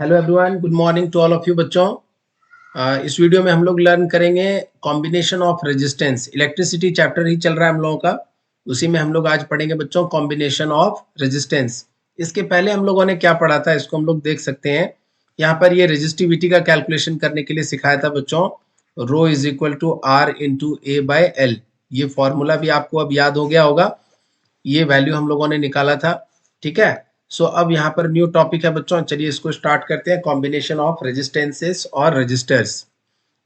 Hello everyone, good morning to all of you बच्चों। इस video में हम लोग लर्न करेंगे combination of resistance. Electricity chapter ही चल रहा है हम लोगों का, उसी में हम लोग आज पढ़ेंगे बच्चों कॉम्बिनेशन ऑफ रेजिस्टेंस। इसके पहले हम लोगों ने क्या पढ़ा था इसको हम लोग देख सकते हैं। यहाँ पर ये रेजिस्टिविटी का कैलकुलेशन करने के लिए सिखाया था बच्चों, rho is equal to R into A by L. ये फॉर्मूला भी आपको अब याद हो गया होगा, ये वैल्यू हम लोगों ने निकाला था। ठीक है, सो अब यहाँ पर न्यू टॉपिक है बच्चों, चलिए इसको स्टार्ट करते हैं। कॉम्बिनेशन ऑफ रेजिस्टेंसेस और resistors.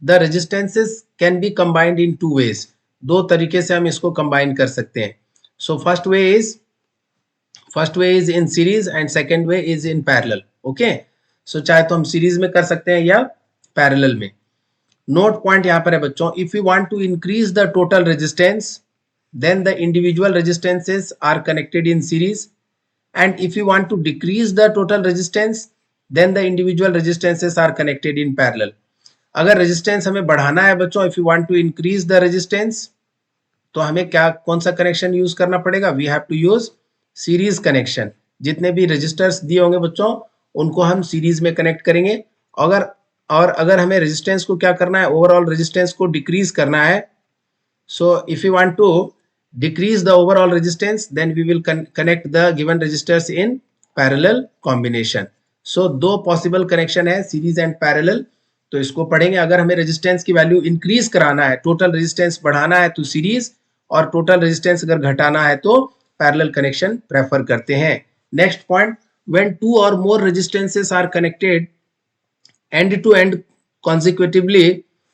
The resistances can be combined in two ways. दो तरीके से हम इसको कंबाइन कर सकते हैं। So first way is in series and second way is in parallel. Okay, so चाहे तो हम सीरीज में कर सकते हैं या पैरेलल में। नोट पॉइंट यहाँ पर है बच्चों, if you want to increase the total resistance then the individual resistances are connected in series, and if you want to decrease the total resistance then the individual resistances are connected in parallel. अगर resistance हमें बढ़ाना है बच्चों, if you want to increase the resistance, तो हमें क्या कौन सा कनेक्शन यूज करना पड़ेगा? We have to use series connection. जितने भी रजिस्टर्स दिए होंगे बच्चों उनको हम सीरीज में कनेक्ट करेंगे। अगर अगर हमें रेजिस्टेंस को क्या करना है, ओवरऑल रेजिस्टेंस को डिक्रीज करना है, so if you want to decrease the overall resistance then we will connect the given resistors in parallel combination. So दो possible connection है, series and parallel। तो इसको पढ़ेंगे। अगर हमें रेजिस्टेंस की वैल्यू इंक्रीज कराना है, टोटल रेजिस्टेंस बढ़ाना है तो सीरीज, और टोटल रेजिस्टेंस अगर घटाना है तो पैरेलल कनेक्शन प्रेफर करते हैं। Next point, when two or more resistances are connected end to end consecutively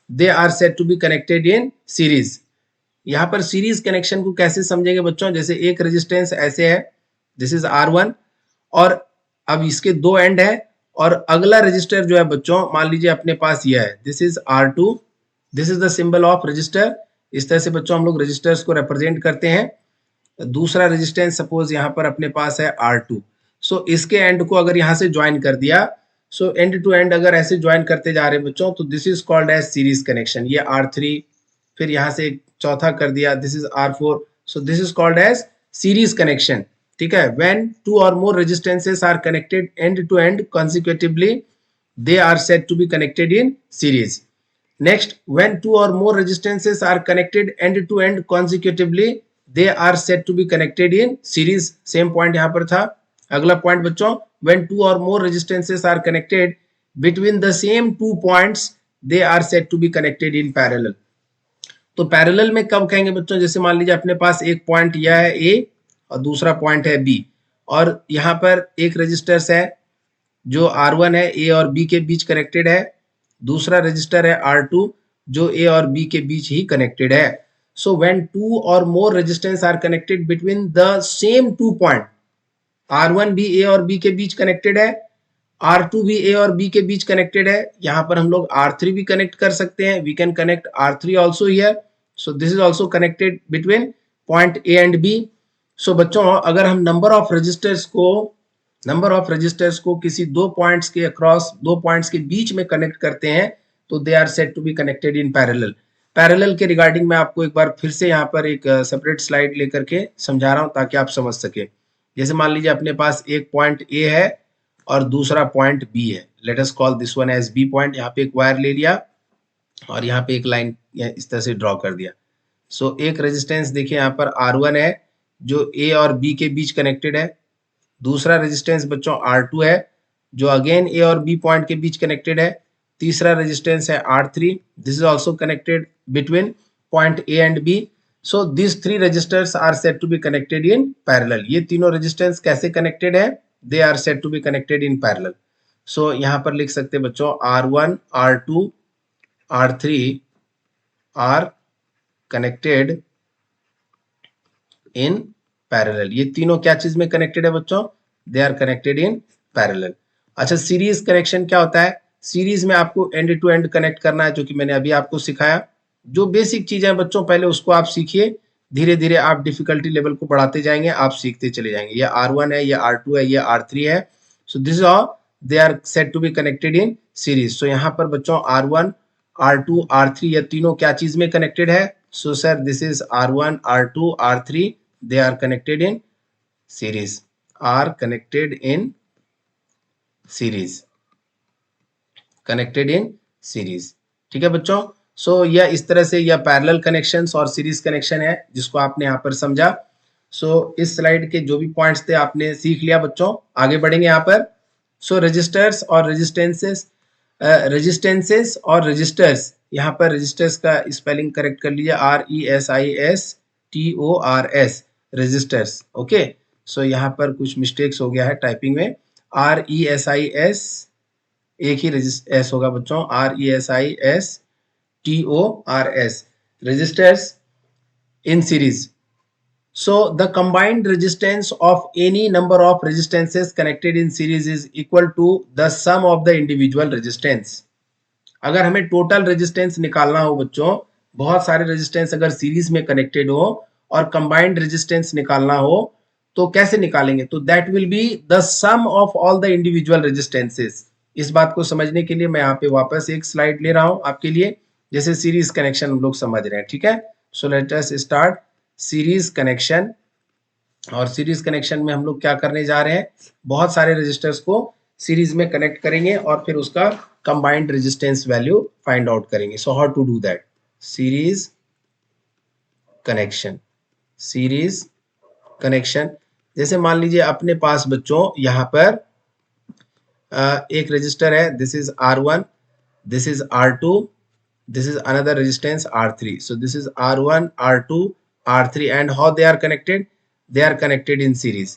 they are said to be connected in series। यहाँ पर सीरीज कनेक्शन को कैसे समझेंगे बच्चों? जैसे एक रेजिस्टेंस ऐसे है, दिस इज R1, और अब इसके दो एंड है, और अगला रजिस्टर जो है बच्चों मान लीजिए अपने पास यह है, this is R2, this is the symbol of register. इस तरह से बच्चों हम लोग रजिस्टर्स को रिप्रेजेंट करते हैं। दूसरा रेजिस्टेंस सपोज यहाँ पर अपने पास है R2, सो इसके एंड को अगर यहाँ से ज्वाइन कर दिया, सो एंड टू एंड अगर ऐसे ज्वाइन करते जा रहे हैं बच्चों, तो this is called as series connection. ये R3, फिर यहाँ से चौथा कर दिया, this is R4, so this is called as series connection. ठीक है, when two or more resistances are connected end to end consecutively they are said to be connected in series. Next, when two or more resistances are connected end to end consecutively they are said to be connected in series. Same point यहाँ पर था। अगला point बच्चों, when two or more resistances are connected between the same two points they are said to be connected in parallel. तो parallel में कब कहेंगे बच्चों? जैसे मान लीजिए अपने पास एक पॉइंट यह है ए और दूसरा पॉइंट है बी, और यहाँ पर एक रजिस्टर्स है जो R1 है, ए और बी के बीच कनेक्टेड है। दूसरा रजिस्टर है R2 जो ए और बी के बीच ही कनेक्टेड है। So when two or more resistance are connected between the same two point, R1 भी ए और बी के बीच कनेक्टेड है, R2 भी ए और बी के बीच कनेक्टेड है। यहाँ पर हम लोग R3 भी कनेक्ट कर सकते हैं, we can connect R3 also here. So this is also connected between point A and B. सो बच्चों अगर हम नंबर ऑफ रजिस्टर्स को किसी दो पॉइंट्स के अक्रॉस, दो पॉइंट्स के बीच में कनेक्ट करते हैं तो they are said to be connected in parallel. Parallel के रिगार्डिंग मैं आपको एक बार फिर से यहाँ पर एक सेपरेट स्लाइड लेकर के समझा रहा हूँ ताकि आप समझ सके। जैसे मान लीजिए अपने पास एक पॉइंट ए है और दूसरा पॉइंट बी है, let us call this one as B point. यहाँ पे एक वायर ले लिया और यहाँ पे एक लाइन इस तरह से ड्रॉ कर दिया। सो एक रेजिस्टेंस देखिए यहाँ पर R1 है जो ए और बी के बीच कनेक्टेड है। दूसरा रेजिस्टेंस बच्चों R2 है जो अगेन ए और बी पॉइंट के बीच कनेक्टेड है। तीसरा रेजिस्टेंस है R3, this is also connected between point A and B. So this three resistors are said to be connected in parallel. ये तीनों रेजिस्टेंस कैसे कनेक्टेड है? They are said to be connected in parallel. So यहाँ पर लिख सकते हैं बच्चों R1, R2, R3 are connected in parallel. ये तीनों क्या चीज में कनेक्टेड है बच्चों? They are connected in parallel. अच्छा, सीरीज कनेक्शन क्या होता है? सीरीज में आपको एंड टू एंड कनेक्ट करना है, जो कि मैंने अभी आपको सिखाया। जो बेसिक चीजें हैं बच्चों पहले उसको आप सीखिए, धीरे धीरे आप डिफिकल्टी लेवल को बढ़ाते जाएंगे, आप सीखते चले जाएंगे। ये R1 है, ये R2 है, ये R3 है। So this is all they are said to be connected in series. सो यहाँ पर बच्चों R1, R2, R3 ये तीनों क्या चीज में कनेक्टेड है? So sir this is R1, R2, R3 they are connected in series, are connected in series। Connected in series. ठीक है बच्चों, सो यह इस तरह से यह पैरेलल कनेक्शंस और सीरीज कनेक्शन है जिसको आपने यहाँ पर समझा। सो इस स्लाइड के जो भी पॉइंट्स थे आपने सीख लिया बच्चों। आगे बढ़ेंगे यहाँ पर। सो रजिस्टर्स और रेजिस्टेंसेस, रेजिस्टेंसेस और रजिस्टर्स, यहाँ पर रजिस्टर्स का स्पेलिंग करेक्ट कर लीजिए, RESISTORS, रजिस्टर्स। ओके, सो यहाँ पर कुछ मिस्टेक्स हो गया है टाइपिंग में। RESIS, एक ही एस होगा बच्चों, RESISTORS, resistors in series. So the combined resistance of any number of resistances connected in series is equal to the sum of the individual resistance. अगर हमें टोटल रेजिस्टेंस निकालना हो बच्चों, बहुत सारे रेजिस्टेंस अगर सीरीज में कनेक्टेड हो और कंबाइंड रेजिस्टेंस निकालना हो तो कैसे निकालेंगे? तो that will be the sum of all the individual resistances. इस बात को समझने के लिए मैं यहाँ पे वापस एक स्लाइड ले रहा हूं आपके लिए, जैसे सीरीज कनेक्शन हम लोग समझ रहे हैं। ठीक है, so let us start series connection. और सीरीज कनेक्शन में हम लोग क्या करने जा रहे हैं? बहुत सारे रेजिस्टर्स को सीरीज में कनेक्ट करेंगे और फिर उसका combined resistance value find out करेंगे। So how to do that? Series connection, series connection. जैसे मान लीजिए अपने पास बच्चों यहाँ पर एक रजिस्टर है, this is R1, this is R2, this is another resistance R3. So this is R1, R2, R3, and how they are connected? They are connected in series.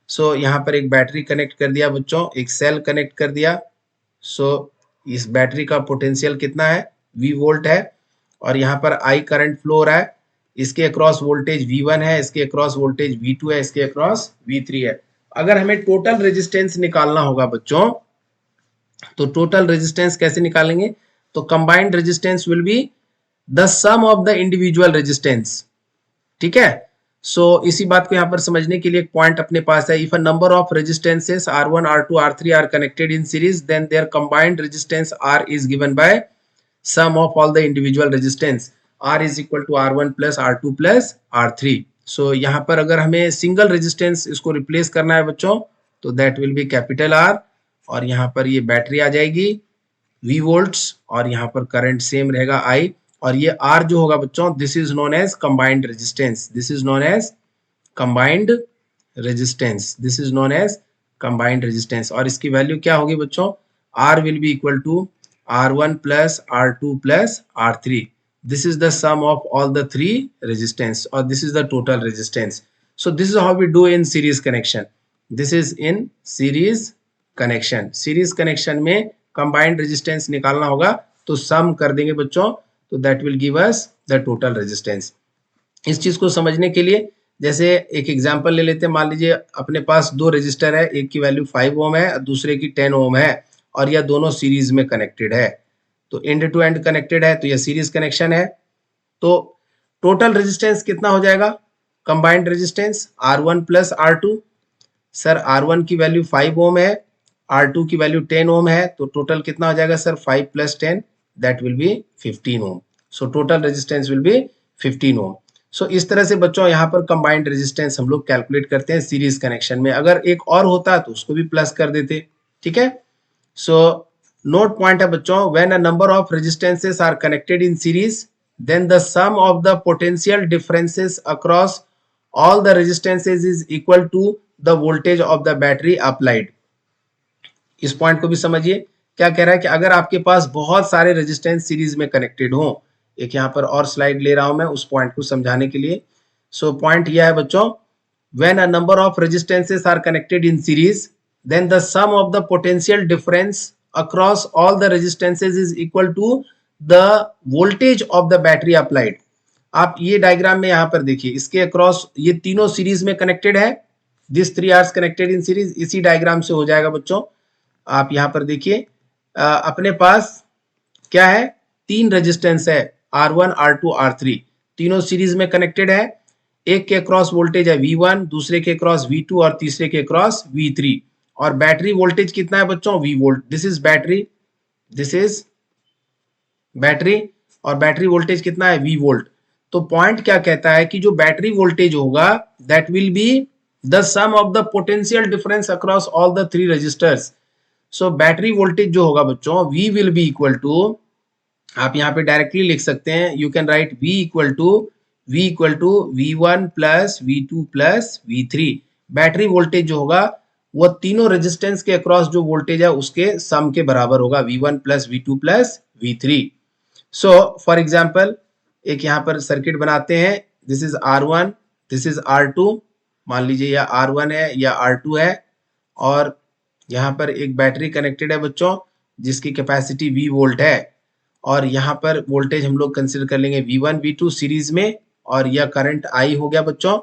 So यहाँ पर एक बैटरी कनेक्ट कर दिया बच्चों, एक cell connect कर दिया। So इस बैटरी का पोटेंशियल कितना है? V वोल्ट है, और यहाँ पर I करंट फ्लो हो रहा है। इसके अक्रॉस वोल्टेज V1 है, इसके अक्रॉस वोल्टेज V2 है, इसके अक्रॉस V3 है। अगर हमें टोटल रेजिस्टेंस निकालना होगा बच्चों, तो टोटल रेजिस्टेंस कैसे निकालेंगे? तो combined resistance will be the sum of the individual resistance. ठीक है, सो इसी बात को यहाँ पर समझने के लिए एक पॉइंट अपने पास है। If a number of resistances R1, R2, R3 are connected in series, then their combined resistance R is given by sum of all the individual resistance. R is equal to R1 plus R2 plus R3। So यहाँ पर अगर हमें single resistance इसको replace करना है बच्चों, तो that will B capital R, और यहाँ पर ये बैटरी आ जाएगी V वोल्ट्स, और यहाँ पर करंट सेम रहेगा I, और ये R जो होगा बच्चों, this is known as combined resistance, this is known as combined resistance, this is known as combined resistance. और इसकी वैल्यू क्या होगी बच्चों? R will be equal to R1 plus R2 plus R3। This is the sum of all the three resistance, और this is the total resistance. So this is how we do in series connection. This is in series connection. Series connection में combined resistance निकालना होगा तो सम कर देंगे बच्चों, तो that will give us the total resistance. इस चीज को समझने के लिए जैसे एक एग्जांपल ले लेते हैं। मान लीजिए अपने पास दो रेजिस्टर है, एक की वैल्यू 5 ओम है, दूसरे की 10 ओम है, और यह दोनों सीरीज में कनेक्टेड है, तो एंड टू एंड कनेक्टेड है, तो यह सीरीज कनेक्शन है। तो टोटल रेजिस्टेंस कितना हो जाएगा? Combined resistance R1 plus R2। Sir R1 की वैल्यू 5 ओम है, R2 की वैल्यू 10 ओम है, तो टोटल कितना हो जाएगा sir? 5 plus 10, that will be 15 ohm. So total resistance will be 15 ohm. So इस तरह से बच्चों यहाँ पर कंबाइंड रेजिस्टेंस हम लोग कैलकुलेट करते हैं सीरीज कनेक्शन में। अगर एक और होता तो उसको भी प्लस कर देते। ठीक है, सो नोट पॉइंट है बच्चों, when a number of resistances are connected in series, then the sum of the potential differences across all the resistances is equal to the voltage of the battery applied। इस point को भी समझिए, क्या कह रहा है कि अगर आपके पास बहुत सारे रेजिस्टेंस सीरीज में कनेक्टेड हो, एक यहाँ पर और स्लाइड ले रहा हूं मैं उस पॉइंट को समझाने के लिए। सो पॉइंट यह है बच्चों, when a number of resistances are connected in series, then the sum of the potential difference across all the resistances is equal to the voltage of the battery applied. आप ये diagram में यहाँ पर देखिए, इसके अक्रॉस ये तीनों series में कनेक्टेड है, this 3 are connected in series. इसी डायग्राम से हो जाएगा बच्चों। आप यहाँ पर देखिए अपने पास क्या है? 3 रेजिस्टेंस है, R1, R2, R3, तीनों सीरीज में कनेक्टेड है। एक के अक्रॉस वोल्टेज है V1, दूसरे के अक्रॉस V2 और तीसरे के अक्रॉस V3, और बैटरी वोल्टेज कितना है बच्चों? V volt. This is battery, this is battery, और बैटरी वोल्टेज कितना है? V volt. तो पॉइंट क्या कहता है कि जो बैटरी वोल्टेज होगा that will be the sum of the potential difference across all the 3 resistors. So battery voltage जो होगा बच्चों V will be equal to, आप यहाँ पे डायरेक्टली लिख सकते हैं, you can write V equal to V1 plus V2 plus V3। Battery voltage जो होगा वो तीनों रेजिस्टेंस के अक्रॉस जो वोल्टेज है उसके सम के बराबर होगा, V1 plus V2 plus V3। So for example एक यहाँ पर सर्किट बनाते हैं, this is R1, this is R2, मान लीजिए या R1 है या R2 है, और यहाँ पर एक बैटरी कनेक्टेड है बच्चों जिसकी कैपेसिटी V वोल्ट है, और यहाँ पर वोल्टेज हम लोग कंसिडर कर लेंगे V1 V2 सीरीज में, और यह करंट I हो गया बच्चों।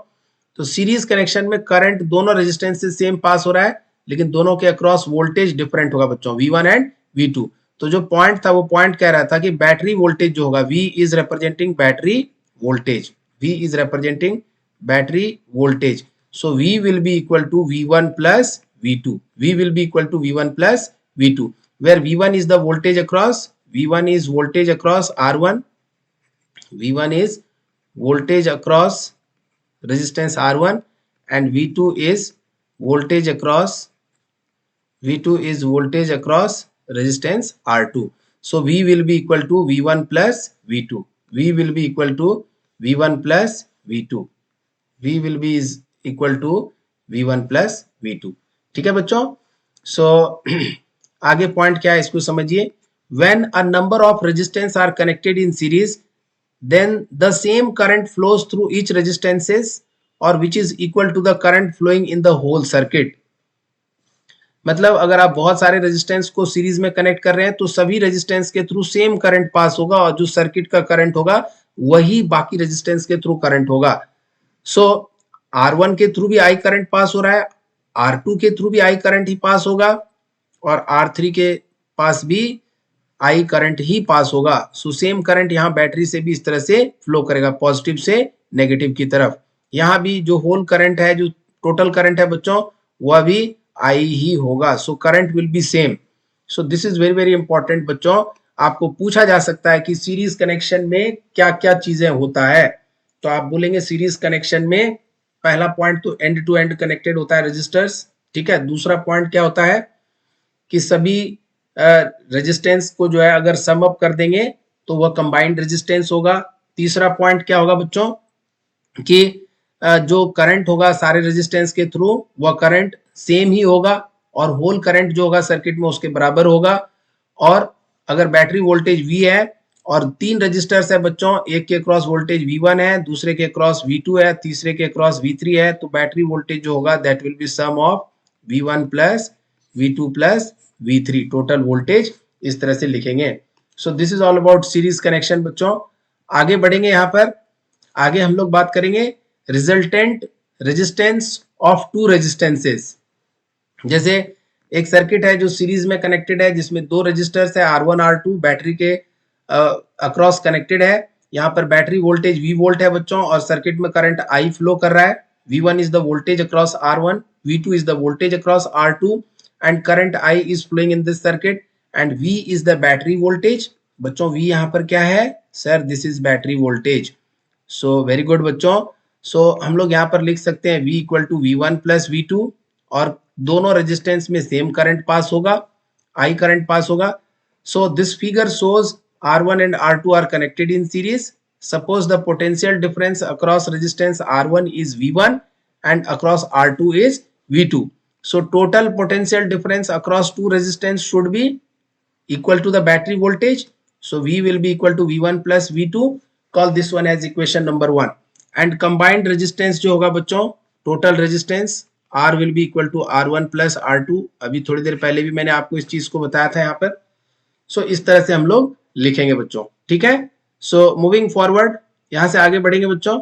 तो सीरीज कनेक्शन में करंट दोनों रेजिस्टेंस से सेम पास हो रहा है, लेकिन दोनों के अक्रॉस वोल्टेज डिफरेंट होगा बच्चों, V1 एंड V2। तो जो पॉइंट था वो पॉइंट कह रहा था कि बैटरी वोल्टेज जो होगा V is representing battery voltage, V is representing battery voltage. So V will be equal to V1 plus V2, V will be equal to V1 plus V2, where V1 is the voltage across, V1 is voltage across R1, V1 is voltage across resistance R1, and V2 is voltage across, V2 is voltage across resistance R2. So V will be equal to V1 plus V2, V will be equal to V1 plus V2, V will be is equal to V1 plus V2। ठीक है बच्चों। सो आगे point क्या है इसको समझिए, when a number of resistance are connected in series then the same current flows through each resistances और which is equal to the current flowing in the whole circuit. मतलब अगर आप बहुत सारे रेजिस्टेंस को सीरीज में कनेक्ट कर रहे हैं तो सभी रेजिस्टेंस के थ्रू सेम करंट पास होगा, और जो सर्किट का करंट होगा वही बाकी रेजिस्टेंस के थ्रू करंट होगा। सो R1 के थ्रू भी I करंट पास हो रहा है, R2 के थ्रू भी I करंट ही पास होगा, और R3 के पास भी I करंट ही पास होगा। सो सेम करंट यहाँ बैटरी से भी इस तरह से फ्लो करेगा, पॉजिटिव से नेगेटिव की तरफ। यहाँ भी जो होल करंट है, जो टोटल करंट है बच्चों, वह भी I ही होगा। So current will be same. So this is very very important बच्चों। आपको पूछा जा सकता है कि सीरीज कनेक्शन में क्या क्या चीजें होता है, तो आप बोलेंगे सीरीज कनेक्शन में पहला पॉइंट तो एंड टू एंड कनेक्टेड होता है रेजिस्टर्स, ठीक है। दूसरा पॉइंट क्या होता है कि सभी रेजिस्टेंस को जो है अगर सम अप कर देंगे तो वह कंबाइंड रेजिस्टेंस होगा। तीसरा पॉइंट क्या होगा बच्चों कि जो करंट होगा सारे रेजिस्टेंस के थ्रू वह करंट सेम ही होगा, और होल करंट जो होगा सर्किट में उसके बराबर होगा। और अगर बैटरी वोल्टेज V है और तीन रजिस्टर्स है बच्चों, एक के क्रॉस वोल्टेज V1 है, दूसरे के क्रॉस V2 है, तीसरे के क्रॉस V3 है, तो बैटरी वोल्टेज जो होगा that will be sum of V1 plus V2 plus V3, total voltage इस तरह से लिखेंगे। So this is all about series connection बच्चों। आगे बढ़ेंगे, यहाँ पर आगे हम लोग बात करेंगे resultant resistance of two resistances. जैसे एक सर्किट है जो सीरीज में कनेक्टेड है जिसमें दो रजिस्टर्स है R1 R2 बैटरी के अक्रॉस कनेक्टेड है। यहाँ पर बैटरी वोल्टेज V वोल्ट है बच्चों, और सर्किट में करंट I फ्लो कर रहा है। V1 is the voltage across R1, V2 is the voltage across R2, and current I is flowing in this circuit, and V is the battery voltage। बच्चों V यहाँ पर क्या है sir, this is battery voltage. So very good बच्चों। सो हम लोग यहाँ पर लिख सकते हैं V equal to V1 plus V2, और दोनों रेजिस्टेंस में सेम करंट पास होगा, I करंट पास होगा। So this figure shows R1 and R2 are connected in series. Suppose the potential difference across resistance R1 is V1 and across R2 is V2. So total potential difference across two resistance should be equal to the battery voltage. So V will be equal to V1 plus V2. Call this one as equation number 1. And combined resistance जो होगा बच्चों, total resistance R will be equal to R1 plus R2। अभी थोड़ी देर पहले भी मैंने आपको इस चीज को बताया था यहाँ पर। सो इस तरह से हम लोग लिखेंगे बच्चों, ठीक है। सो मूविंग फॉरवर्ड, यहां से आगे बढ़ेंगे बच्चों।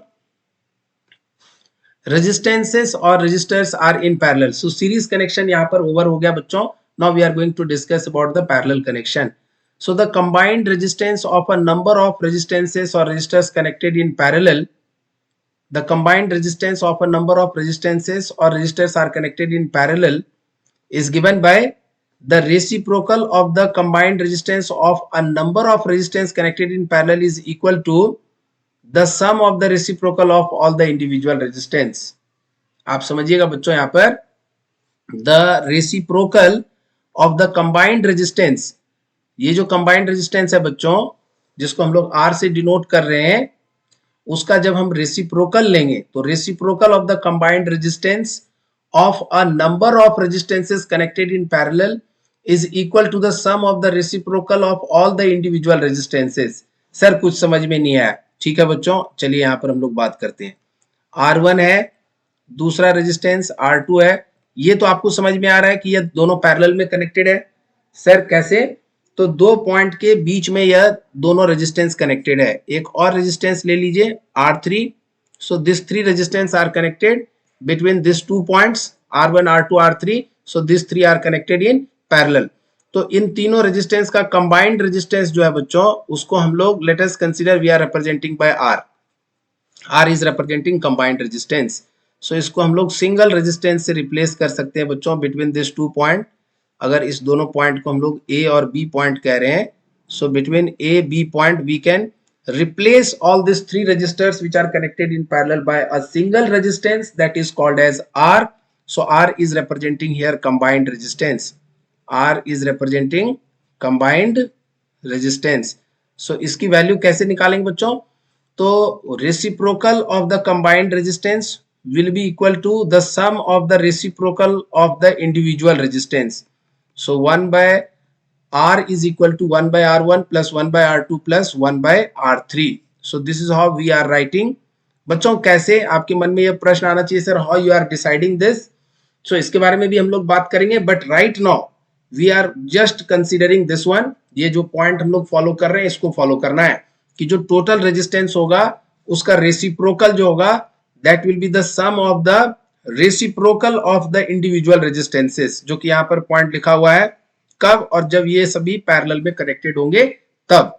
रेजिस्टेंसेस और resistors are in parallel. So series connection यहां पर ओवर हो गया बच्चों। Now we are going to discuss about the parallel connection. So the combined resistance of a number of resistances और resistors connected in parallel, the combined resistance of a number of resistances or resistors are connected in parallel is given by the reciprocal of the combined resistance of a number of resistance connected in parallel is equal to the sum of the reciprocal of all the individual resistance। आप समझिएगा बच्चों, यहाँ पर the reciprocal of the combined resistance, ये जो combined resistance है बच्चों जिसको हम लोग R से डिनोट कर रहे हैं, उसका जब हम रेसिप्रोकल लेंगे तो reciprocal of the combined resistance of a number of resistances connected in parallel is equal to the sum of the reciprocal of all the individual resistances. Sir कुछ समझ में नहीं आया, ठीक है बच्चों, चलिए यहां पर हम लोग बात करते हैं। R1 है, दूसरा रेजिस्टेंस R2 है, ये तो आपको समझ में आ रहा है कि ये दोनों पैरेलल में कनेक्टेड है। सर कैसे? तो दो पॉइंट के बीच में यह दोनों रेजिस्टेंस कनेक्टेड है। एक और रेजिस्टेंस ले लीजिए R3, so this three resistance are connected between this two points R1 R2 R3, so this three are connected in parallel. तो इन तीनों रेजिस्टेंस का कंबाइंड रेजिस्टेंस जो है बच्चों उसको हम लोग let us consider we are representing by R, R is representing combined resistance, so इसको हम लोग सिंगल रेजिस्टेंस से रिप्लेस कर सकते हैं बच्चों बिटवीन दिस टू पॉइंट। अगर इस दोनों पॉइंट को हम लोग A और B पॉइंट कह रहे हैं, so between A B point we can replace all these three resistors which are connected in parallel by a single resistance that is called as R. So R is representing here combined resistance, R is representing combined resistance. So इसकी value कैसे निकालेंगे बच्चों? तो reciprocal of the combined resistance will be equal to the sum of the reciprocal of the individual resistance. So 1 by R is equal to 1 by R1 plus 1 by R2 plus 1 by R3. So this is how we are writing. बच्चों कैसे आपके मन में यह प्रश्न आना चाहिए sir, how you are deciding this? So इसके बारे में भी हम लोग बात करेंगे, but right now we are just considering this one. ये जो पॉइंट हम लोग फॉलो कर रहे हैं इसको फॉलो करना है कि जो टोटल रेजिस्टेंस होगा उसका रेसिप्रोकल जो होगा that will be the sum of the reciprocal of the individual resistances, जो कि यहाँ पर पॉइंट लिखा हुआ है कब और जब ये सभी पैरेलल में कनेक्टेड होंगे तब।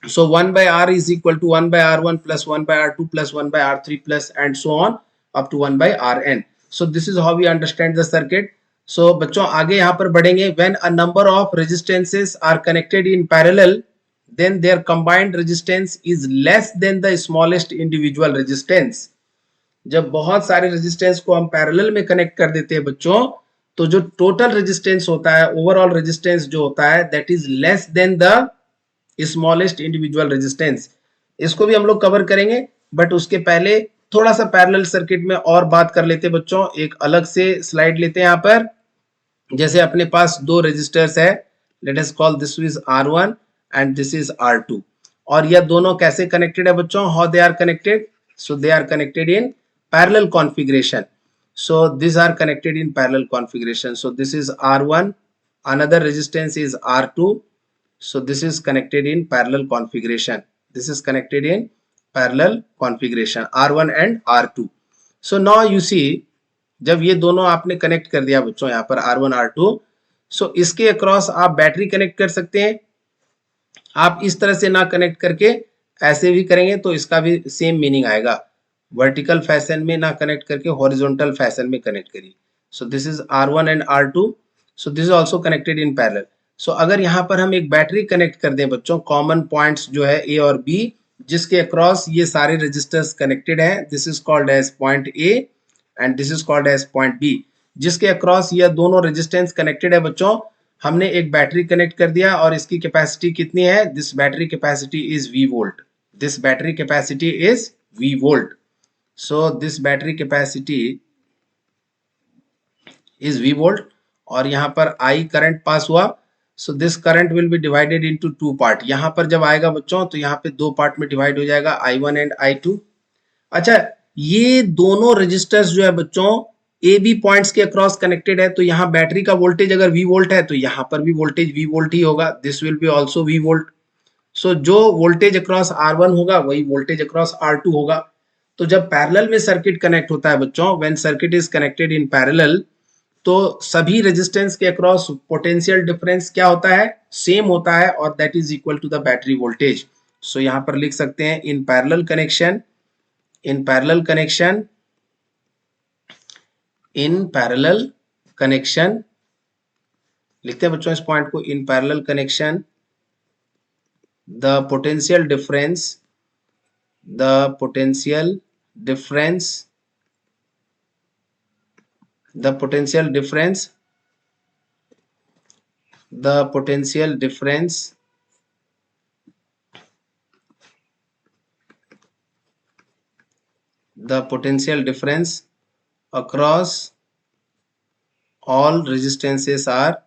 So 1 by R is equal to 1 by R1 plus 1 by R2 plus 1 by R3 plus and so on up to 1 by Rn. So this is how we understand the circuit. So बच्चों आगे यहाँ पर बढ़ेंगे। When a number of resistances are connected in parallel, then their combined resistance is less than the smallest individual resistance. जब बहुत सारे resistance को हम पैरेलल में कनेक्ट कर देते हैं बच्चों, तो जो टोटल रेजिस्टेंस होता है, ओवरऑल रेजिस्टेंस जो होता है that is less than the smallest individual resistance. इसको भी हम लोग कवर करेंगे, बट उसके पहले थोड़ा सा पैरेलल सर्किट में और बात कर लेते हैं बच्चों। एक अलग से स्लाइड लेते हैं यहाँ पर। जैसे अपने पास दो रेजिस्टर्स है, let us call this is R1 and this is R2, और यह दोनों कैसे कनेक्टेड है बच्चों? How they are connected? So they are connected in parallel configuration. So these are connected in parallel configuration. So this is R1, another resistance is R2. So this is connected in parallel configuration. This is connected in parallel configuration, R1 and R2. So now you see, जब ये दोनों आपने connect कर दिया बच्चों यहाँ पर R1 R2, so इसके अक्रॉस आप बैटरी कनेक्ट कर सकते हैं। आप इस तरह से ना कनेक्ट करके ऐसे भी करेंगे तो इसका भी सेम मीनिंग आएगा। वर्टिकल फैशन में ना कनेक्ट करके हॉरिजॉन्टल फैशन में कनेक्ट करिए। So this is R1 and R2, so this is also connected in parallel. So अगर यहाँ पर हम एक बैटरी कनेक्ट कर दें बच्चों, कॉमन पॉइंट्स जो है A और B जिसके अक्रॉस ये सारे रजिस्टर्स कनेक्टेड हैं, this is called as point A and this is called as point B, जिसके अक्रॉस ये दोनों रेजिस्टेंस कनेक्टेड है बच्चों। हमने एक बैटरी कनेक्ट कर दिया और इसकी कैपेसिटी कितनी है? This battery capacity is V volt, this battery capacity is V volt. So this battery capacity is V volt और यहाँ पर I करंट पास हुआ। So this current will be divided into two part. यहाँ पर जब आएगा बच्चों तो यहाँ पे दो पार्ट में डिवाइड हो जाएगा, I1 एंड I2। अच्छा, ये दोनों रजिस्टर्स जो है बच्चों ए बी पॉइंट्स के अक्रॉस कनेक्टेड है, तो यहाँ बैटरी का वोल्टेज अगर V वोल्ट है तो यहाँ पर भी वोल्टेज V वोल्ट ही होगा, this will be also V volt. So जो वोल्टेज अक्रॉस R1 होगा वही वोल्टेज अक्रॉस R2 होगा। तो जब पैरेलल में सर्किट कनेक्ट होता है बच्चों, when circuit is connected in parallel, तो सभी रेजिस्टेंस के अक्रॉस पोटेंशियल डिफरेंस क्या होता है? सेम होता है, और that is equal to the battery voltage. So यहां पर लिख सकते हैं in parallel connection, in parallel connection, in parallel connection, लिखते हैं बच्चों इस पॉइंट को, in parallel connection the potential difference, the potential difference, the potential difference the potential difference across all resistances are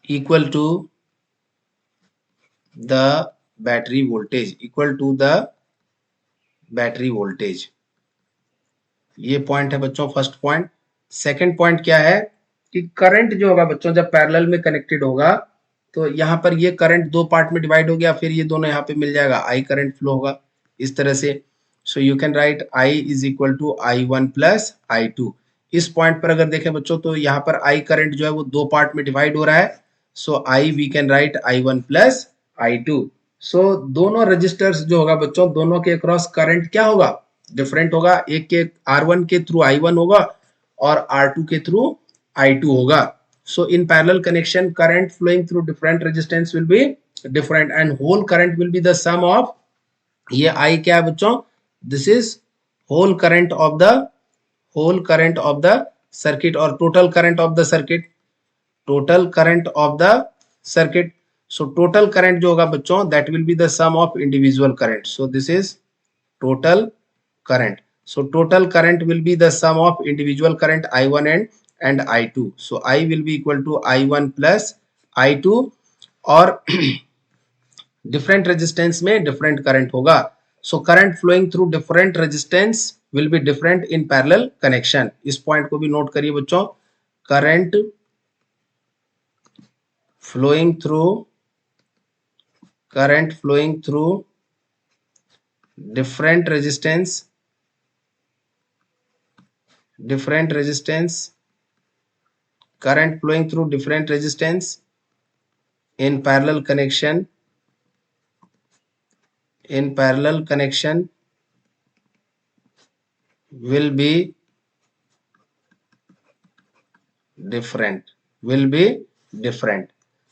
equal to the battery voltage, ये point है बच्चों first point. Second point क्या है कि करंट जो होगा बच्चों जब पैरेलल में कनेक्टेड होगा तो यहाँ पर ये करंट दो पार्ट में डिवाइड हो गया, फिर ये दोनों यहाँ पे मिल जाएगा, आई करंट फ्लो होगा इस तरह से। So you can write I is equal to I1 plus I2। इस पॉइंट पर अगर देखें बच्चों तो यहाँ पर आई करंट जो है वो दो पार्ट में डिवाइड हो रहा है, so I we can write I1 plus I2। So दोनों रजिस्टर्स जो होगा बच्चों दोनों के अक्रॉस करंट क्या होगा, डिफरेंट होगा, एक के R1 के थ्रू I1 होगा और R2 के थ्रू I2 होगा। So in parallel connection, current flowing through different resistance will be different and whole current will be the sum of, ये I क्या है बच्चों, this is whole current of the circuit और total current of the circuit, so total current जो होगा बच्चों that will be the sum of individual current, so this is total current, so total current will be the sum of individual current I1 and I2, so I will be equal to I1 plus I2 और different resistance में different current होगा, so current flowing through different resistance will be different in parallel connection। इस point को भी note करिए बच्चों, current flowing through different resistance current flowing through different resistance in parallel connection will be different।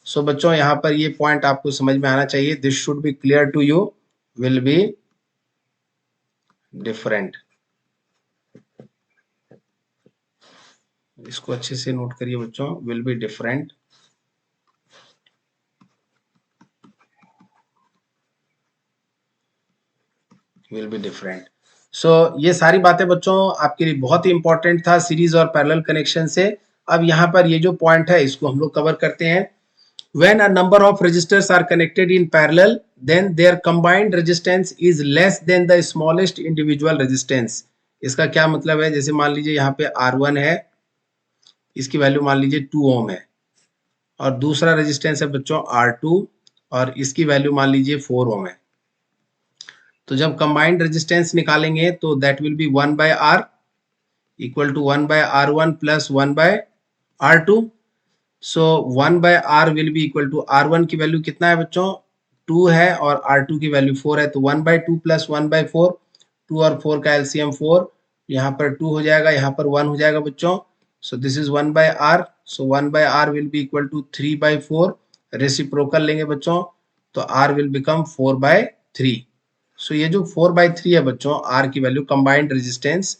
सो बच्चों यहाँ पर ये पॉइंट आपको समझ में आना चाहिए, this should be clear to you, will be different. इसको अच्छे से नोट करिए बच्चों, विल बी डिफरेंट, सो ये सारी बातें बच्चों आपके लिए बहुत ही इंपॉर्टेंट था सीरीज और पैरेलल कनेक्शन से। अब यहाँ पर ये जो पॉइंट है इसको हम लोग कवर करते हैं। When a number of resistors are connected in parallel, then their combined resistance is less than the smallest individual resistance। इसका क्या मतलब है, जैसे मान लीजिए यहाँ पे R1 है, इसकी वैल्यू मान लीजिए 2 ओम है और दूसरा रेजिस्टेंस है बच्चों R2 और इसकी वैल्यू मान लीजिए 4 ओम है। तो जब कंबाइंड रेजिस्टेंस निकालेंगे तो that will be 1 by R equal to 1 by R1 plus 1 by R2। So 1 by R will be equal to R1 की वैल्यू कितना है बच्चों 2 है और R2 की वैल्यू 4 है, तो 1 बाय 2 प्लस 1 बाय 4, 2 और 4 का एलसीएम 4, यहाँ पर 2 हो जाएगा, यहाँ पर 1 हो जाएगा बच्चों। So this is 1 by R, so 1 by R will be equal to 3 by 4, reciprocal लेंगे बच्चों तो R will become 4 by 3। So ये जो 4 बाय 3 है बच्चों R की value, combined resistance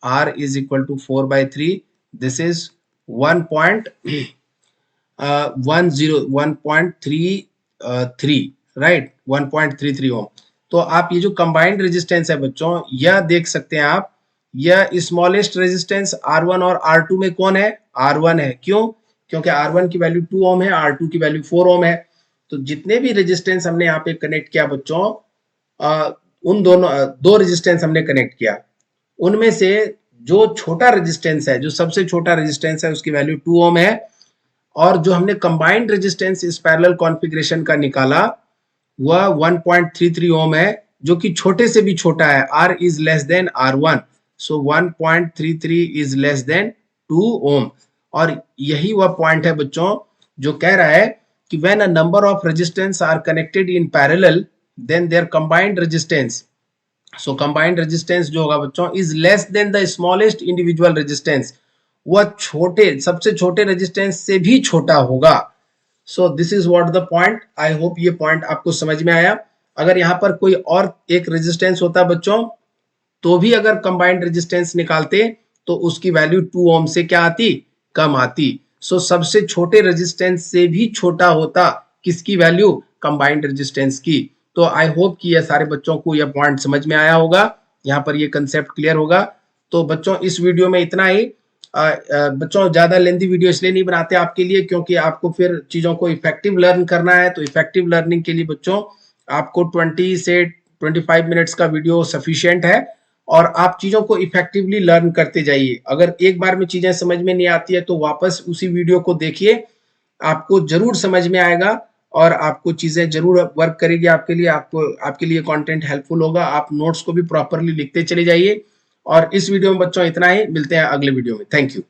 R is equal to 4 by 3, this is 1.33 right, 1.33 ohm. तो आप ये जो कंबाइंड रेजिस्टेंस है बच्चों यह देख सकते हैं आप, यह स्मॉलेस्ट रेजिस्टेंस R1 और R2 में कौन है, R1 है। क्यों, क्योंकि R1 की वैल्यू 2 ओम है, R2 की वैल्यू 4 ओम है। तो जितने भी रेजिस्टेंस हमने यहाँ पे कनेक्ट किया बच्चों, उन दोनों दो रेजिस्टेंस हमने कनेक्ट किया, उनमें से जो छोटा रेजिस्टेंस है, जो सबसे छोटा रेजिस्टेंस है उसकी वैल्यू 2 ओम है, और जो हमने कंबाइंड रेजिस्टेंस इस पैरेलल कॉन्फ़िगरेशन का निकाला वह 1.33 ओम है, जो कि छोटे से भी छोटा है, R is less then R1, so 1.33 is less then 2 ओम। और यही वह पॉइंट है बच्चों जो कह रहा है कि when a number of resistance are connected in parallel then their combined resistance, so combined resistance जो होगा बच्चों is less than the smallest individual resistance, वह छोटे सबसे छोटे रेजिस्टेंस से भी छोटा होगा। So this is what the point, I hope ये पॉइंट आपको समझ में आया। अगर यहाँ पर कोई और एक रेजिस्टेंस होता बच्चों तो भी अगर कंबाइंड रेजिस्टेंस निकालते तो उसकी वैल्यू 2 ओम से क्या आती, कम आती। सो सबसे छोटे रेजिस्टेंस से भी छोटा होता किसकी वैल्यू, कंबाइंड रेजिस्टेंस की। तो आई होप कि यह सारे बच्चों को यह पॉइंट समझ में आया होगा, यहाँ पर ये कंसेप्ट क्लियर होगा। तो बच्चों इस वीडियो में इतना ही। बच्चों ज्यादा लेंथी वीडियो इसलिए नहीं बनाते आपके लिए, क्योंकि आपको फिर चीजों को इफेक्टिव लर्न करना है। तो इफेक्टिव लर्निंग के लिए बच्चों आपको 20 से 25 मिनट्स का वीडियो सफिशिएंट है, और आप चीजों को इफेक्टिवली लर्न करते जाइए। अगर एक बार में चीजें समझ में नहीं आती है तो वापस उसी वीडियो को देखिए, आपको जरूर समझ में आएगा और आपको चीजें जरूर वर्क करेगी आपके लिए, आपको आपके लिए कंटेंट हेल्पफुल होगा। आप नोट्स को भी प्रॉपरली लिखते चले जाइए। और इस वीडियो में बच्चों इतना ही, मिलते हैं अगले वीडियो में। Thank you.